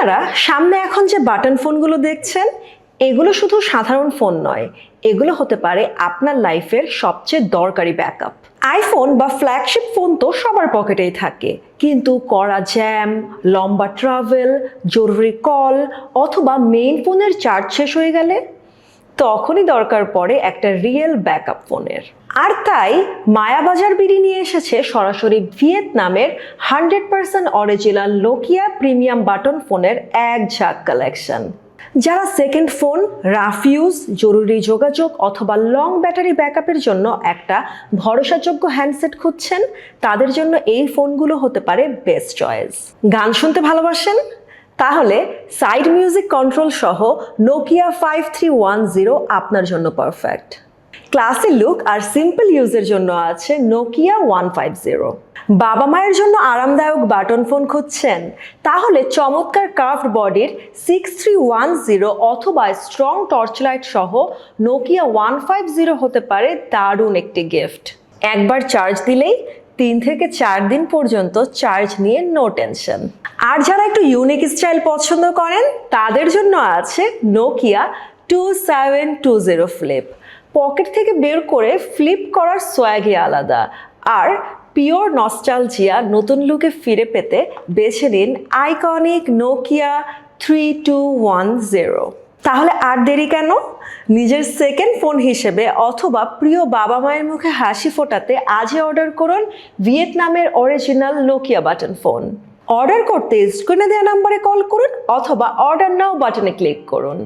আপনারা সামনে এখন যে বাটন ফোনগুলো দেখছেন, এগুলো শুধু সাধারণ ফোন নয়, এগুলো হতে পারে আপনার লাইফের সবচেয়ে দরকারি ব্যাকআপ। আইফোন বা ফ্ল্যাগশিপ ফোন তো সবার পকেটেই থাকে, কিন্তু কড়া জ্যাম, লম্বা ট্রাভেল, জরুরি কল অথবা মেইন ফোনের চার্জ শেষ হয়ে গেলে তখনই দরকার পড়ে একটা রিয়েল ব্যাকআপ ফোনের। আর তাই মায়াবাজার বিডি নিয়ে এসেছে সরাসরি ভিয়েতনামের 100% অরিজিনাল নোকিয়া প্রিমিয়াম বাটন ফোনের এক ঝাঁক কালেকশন। যারা সেকেন্ড ফোন, রাফ ইউজ, জরুরি যোগাযোগ অথবা লং ব্যাটারি ব্যাকআপের জন্য একটা ভরসাযোগ্য হ্যান্ডসেট খুঁজছেন, তাদের জন্য এই ফোনগুলো হতে পারে বেস্ট চয়েস। গান শুনতে ভালোবাসেন? তাহলে সাইড মিউজিক কন্ট্রোল সহ নোকিয়া 5310 আপনার জন্য পারফেক্ট। ক্লাসি লুক আর সিম্পল ইউজের জন্য আছে নোকিয়া 150। বাবা মায়ের জন্য আরামদায়ক বাটন ফোন খুঁজছেন? তাহলে চমৎকার কার্ভড বডির 6310 অথবা স্ট্রং টর্চ লাইট সহ নোকিয়া 150 হতে পারে দারুণ একটি গিফট। একবার চার্জ দিলেই 3 থেকে 4 দিন পর্যন্ত চার্জ নিয়ে নো টেনশন। আর যারা একটু ইউনিক স্টাইল পছন্দ করেন, তাদের জন্য আছে নোকিয়া 2720 ফ্লিপ। পকেট থেকে বের করে ফ্লিপ করার সোয়াগই আলাদা। আর পিওর নস্টালজিয়া নতুন লুকে ফিরে পেতে বেছে নিন আইকনিক নোকিয়া 3210। তাহলে আর দেরি কেন? নিজের সেকেন্ড ফোন হিসেবে অথবা প্রিয় বাবা মায়ের মুখে হাসি ফোটাতে আজই অর্ডার করুন ভিয়েতনামের original Nokia button phone. Order করতে স্ক্রিনে দেওয়া নম্বরে কল করুন অথবা অর্ডার নাও বাটনে ক্লিক করুন।